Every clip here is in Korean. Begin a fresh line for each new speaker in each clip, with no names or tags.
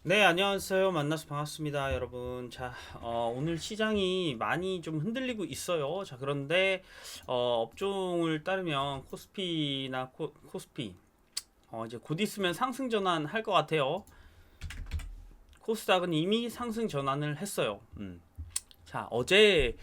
네, 안녕하세요. 만나서 반갑습니다, 여러분. 자, 오늘 시장이 많이 좀 흔들리고 있어요. 자, 그런데 업종을 따르면 코스피나 코스피 이제 곧 있으면 상승 전환 할 것 같아요. 코스닥은 이미 상승 전환을 했어요. 자, 어제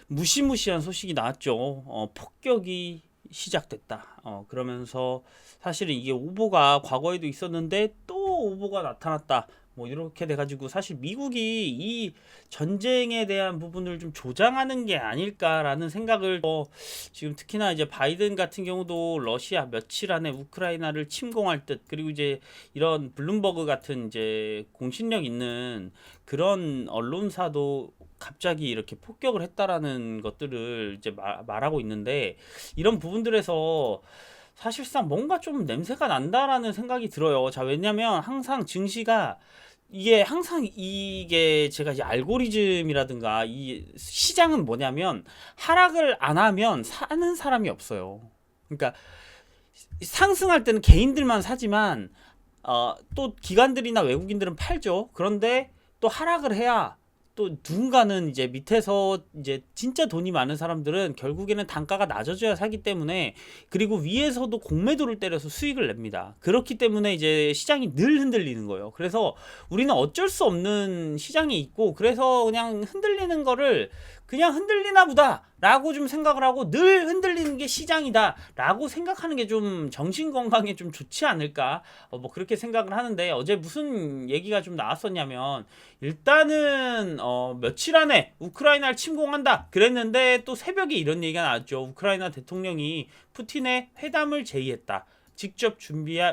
무시무시한 소식이 나왔죠. 폭격이 시작됐다. 그러면서 사실은 이게 오보가 과거에도 있었는데 또 오보가 나타났다. 뭐 이렇게 돼가지고 사실 미국이 이 전쟁에 대한 부분을 좀 조장하는 게 아닐까라는 생각을 지금 특히나 이제 바이든 같은 경우도 러시아 며칠 안에 우크라이나를 침공할 듯, 그리고 이제 이런 블룸버그 같은 이제 공신력 있는 그런 언론사도 갑자기 이렇게 폭격을 했다라는 것들을 이제 말하고 있는데, 이런 부분들에서 사실상 뭔가 좀 냄새가 난다라는 생각이 들어요. 자, 왜냐면 항상 증시가 이게 항상 이게 제가 이제 알고리즘이라든가 이 시장은 뭐냐면 하락을 안 하면 사는 사람이 없어요. 그러니까 상승할 때는 개인들만 사지만 또 기관들이나 외국인들은 팔죠. 그런데 또 하락을 해야 또 누군가는 이제 밑에서 이제 진짜 돈이 많은 사람들은 결국에는 단가가 낮아져야 사기 때문에, 그리고 위에서도 공매도를 때려서 수익을 냅니다. 그렇기 때문에 이제 시장이 늘 흔들리는 거예요. 그래서 우리는 어쩔 수 없는 시장이 있고, 그래서 그냥 흔들리는 거를 그냥 흔들리나 보다 라고 좀 생각을 하고, 늘 흔들리는 게 시장이다 라고 생각하는 게 좀 정신 건강에 좀 좋지 않을까, 뭐 그렇게 생각을 하는데, 어제 무슨 얘기가 좀 나왔었냐면, 일단은 며칠 안에 우크라이나를 침공한다 그랬는데, 또 새벽에 이런 얘기가 나왔죠. 우크라이나 대통령이 푸틴의 회담을 제의했다, 직접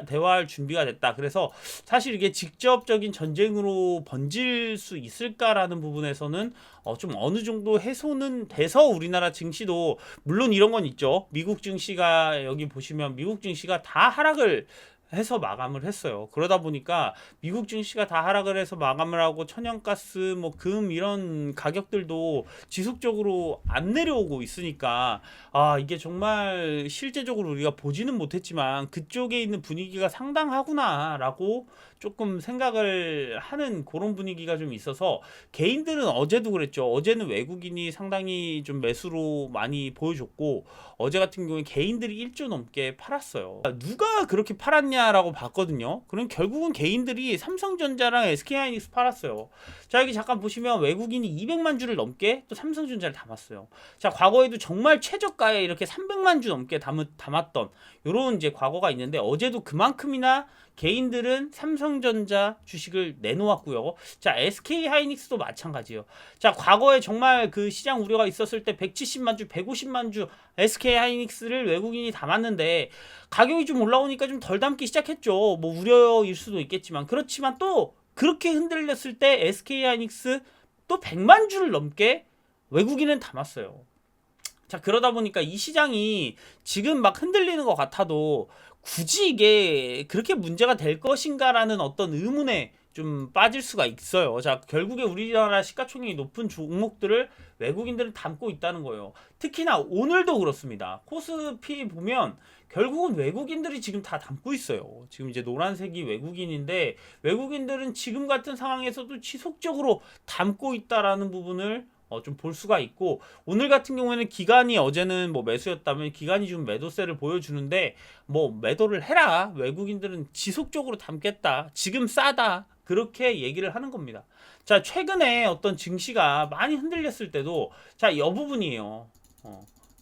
대화할 준비가 됐다. 그래서 사실 이게 직접적인 전쟁으로 번질 수 있을까라는 부분에서는 좀 어느 정도 해소는 돼서, 우리나라 증시도 물론 이런 건 있죠. 미국 증시가 여기 보시면 미국 증시가 다 하락을 해서 마감을 했어요. 그러다 보니까 미국 증시가 다 하락을 해서 마감을 하고, 천연가스, 뭐 금 이런 가격들도 지속적으로 안 내려오고 있으니까, 이게 정말 실제적으로 우리가 보지는 못했지만 그쪽에 있는 분위기가 상당하구나라고 조금 생각을 하는 그런 분위기가 좀 있어서, 개인들은 어제도 그랬죠. 어제는 외국인이 상당히 좀 매수로 많이 보여줬고, 어제 같은 경우에 개인들이 1조 넘게 팔았어요. 누가 그렇게 팔았냐라고 봤거든요. 그럼 결국은 개인들이 삼성전자랑 SK하이닉스 팔았어요. 자, 여기 잠깐 보시면 외국인이 200만 주를 넘게 또 삼성전자를 담았어요. 자, 과거에도 정말 최저가에 이렇게 300만 주 넘게 담았던 요런 이제 과거가 있는데, 어제도 그만큼이나 개인들은 삼성전자 주식을 내놓았고요. 자, SK 하이닉스도 마찬가지예요. 자, 과거에 정말 그 시장 우려가 있었을 때 170만 주, 150만 주 SK 하이닉스를 외국인이 담았는데, 가격이 좀 올라오니까 좀 덜 담기 시작했죠. 뭐 우려일 수도 있겠지만, 그렇지만 또 그렇게 흔들렸을 때 SK 하이닉스 또 100만 주를 넘게 외국인은 담았어요. 자, 그러다 보니까 이 시장이 지금 막 흔들리는 것 같아도 굳이 이게 그렇게 문제가 될 것인가라는 어떤 의문에 좀 빠질 수가 있어요. 자, 결국에 우리나라 시가총액이 높은 종목들을 외국인들은 담고 있다는 거예요. 특히나 오늘도 그렇습니다. 코스피 보면 결국은 외국인들이 지금 다 담고 있어요. 지금 이제 노란색이 외국인인데, 외국인들은 지금 같은 상황에서도 지속적으로 담고 있다라는 부분을 좀 볼 수가 있고, 오늘 같은 경우에는 기관이, 어제는 뭐 매수였다면 기관이 좀 매도세를 보여주는데, 뭐 매도를 해라, 외국인들은 지속적으로 담겠다, 지금 싸다, 그렇게 얘기를 하는 겁니다. 자, 최근에 어떤 증시가 많이 흔들렸을 때도 자, 이 부분이에요.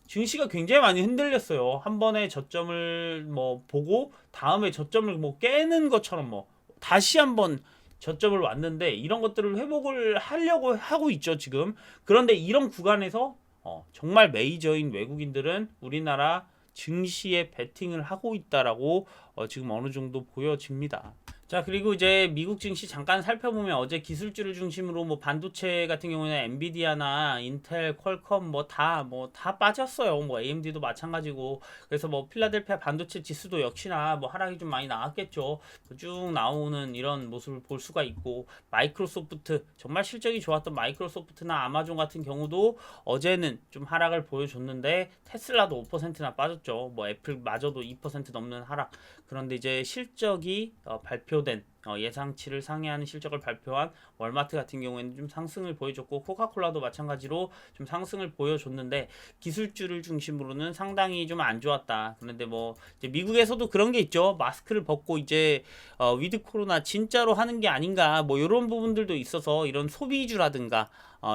증시가 굉장히 많이 흔들렸어요. 한 번에 저점을 뭐 보고 다음에 저점을 뭐 깨는 것처럼 뭐 다시 한번 저점을 왔는데, 이런 것들을 회복을 하려고 하고 있죠 지금. 그런데 이런 구간에서 정말 메이저인 외국인들은 우리나라 증시에 베팅을 하고 있다라고 지금 어느 정도 보여집니다. 자, 그리고 이제 미국 증시 잠깐 살펴보면, 어제 기술주를 중심으로 뭐 반도체 같은 경우에는 엔비디아나 인텔, 퀄컴 뭐 다 빠졌어요. 뭐 AMD도 마찬가지고. 그래서 뭐 필라델피아 반도체 지수도 역시나 뭐 하락이 좀 많이 나왔겠죠. 쭉 나오는 이런 모습을 볼 수가 있고, 마이크로소프트, 정말 실적이 좋았던 마이크로소프트나 아마존 같은 경우도 어제는 좀 하락을 보여줬는데, 테슬라도 5%나 빠졌죠. 뭐 애플마저도 2% 넘는 하락. 그런데 이제 실적이 발표 제로된 예상치를 상회하는 실적을 발표한 월마트 같은 경우에는 좀 상승을 보여줬고 코카콜라도 마찬가지로 좀 상승을 보여줬는데 기술주를 중심으로는 상당히 좀 안 좋았다. 그런데 뭐 이제 미국에서도 그런 게 있죠. 마스크를 벗고 이제 위드 코로나 진짜로 하는 게 아닌가 뭐 이런 부분들도 있어서 이런 소비주라든가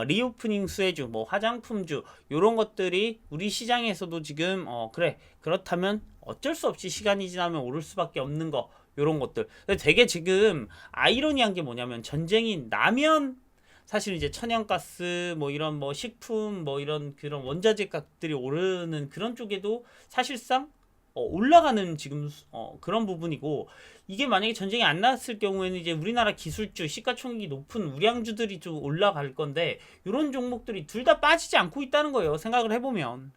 리오프닝 수혜주, 뭐 화장품주 이런 것들이 우리 시장에서도 지금 그래 그렇다면 어쩔 수 없이 시간이 지나면 오를 수밖에 없는 거 요런 것들. 근데 되게 지금 아이러니한 게 뭐냐면 전쟁이 나면 사실 이제 천연가스 뭐 이런 뭐 식품 뭐 이런 그런 원자재 값들이 오르는 그런 쪽에도 사실상 올라가는 지금 그런 부분이고 이게 만약에 전쟁이 안 났을 경우에는 이제 우리나라 기술주 시가총액이 높은 우량주들이 좀 올라갈 건데 이런 종목들이 둘 다 빠지지 않고 있다는 거예요. 생각을 해보면.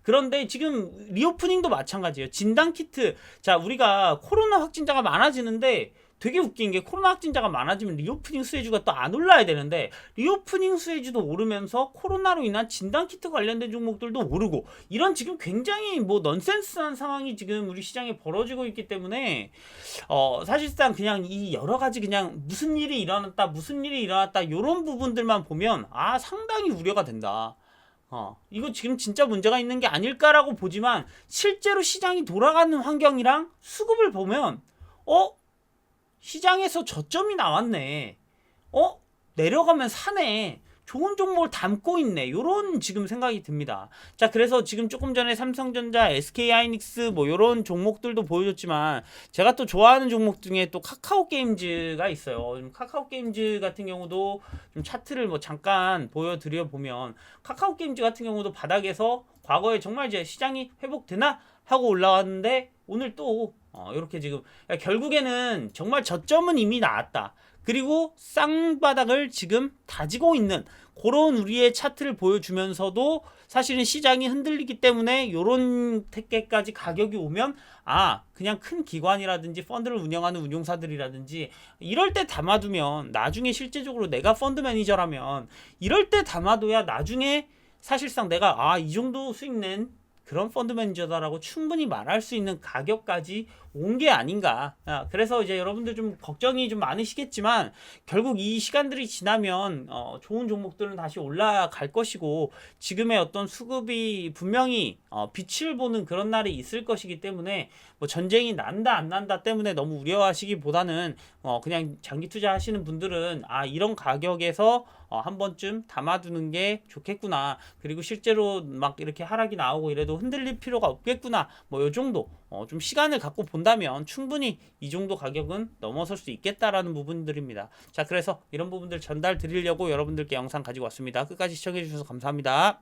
그런데 지금 리오프닝도 마찬가지예요. 진단키트. 자, 우리가 코로나 확진자가 많아지는데 되게 웃긴 게 코로나 확진자가 많아지면 리오프닝 수혜주가 또 안 올라야 되는데 리오프닝 수혜주도 오르면서 코로나로 인한 진단키트 관련된 종목들도 오르고 이런 지금 굉장히 뭐 넌센스한 상황이 지금 우리 시장에 벌어지고 있기 때문에 사실상 그냥 이 여러 가지 그냥 무슨 일이 일어났다 이런 부분들만 보면 상당히 우려가 된다. 이거 지금 진짜 문제가 있는 게 아닐까라고 보지만 실제로 시장이 돌아가는 환경이랑 수급을 보면 시장에서 저점이 나왔네. 내려가면 사네. 좋은 종목을 담고 있네. 요런 지금 생각이 듭니다. 자, 그래서 지금 조금 전에 삼성전자, SK하이닉스 뭐 요런 종목들도 보여줬지만 제가 또 좋아하는 종목 중에 또 카카오게임즈가 있어요. 카카오게임즈 같은 경우도 좀 차트를 뭐 잠깐 보여드려 보면 카카오게임즈 같은 경우도 바닥에서 과거에 정말 이제 시장이 회복되나 하고 올라왔는데 오늘 또 이렇게 지금 결국에는 정말 저점은 이미 나왔다. 그리고 쌍바닥을 지금 다지고 있는 그런 우리의 차트를 보여주면서도 사실은 시장이 흔들리기 때문에 요런 택배까지 가격이 오면 그냥 큰 기관이라든지 펀드를 운영하는 운용사들이라든지 이럴 때 담아두면 나중에 실제적으로 내가 펀드 매니저라면 이럴 때 담아둬야 나중에 사실상 내가 이 정도 수익 낸 그런 펀드 매니저다라고 충분히 말할 수 있는 가격까지 온 게 아닌가. 그래서 이제 여러분들 좀 걱정이 좀 많으시겠지만 결국 이 시간들이 지나면 좋은 종목들은 다시 올라갈 것이고 지금의 어떤 수급이 분명히 빛을 보는 그런 날이 있을 것이기 때문에 뭐 전쟁이 난다 안 난다 때문에 너무 우려하시기보다는 그냥 장기 투자하시는 분들은 이런 가격에서 한 번쯤 담아두는 게 좋겠구나. 그리고 실제로 막 이렇게 하락이 나오고 이래도 흔들릴 필요가 없겠구나. 뭐 요 정도 좀 시간을 갖고 본다면 충분히 이 정도 가격은 넘어설 수 있겠다라는 부분들입니다. 자, 그래서 이런 부분들 전달 드리려고 여러분들께 영상 가지고 왔습니다. 끝까지 시청해 주셔서 감사합니다.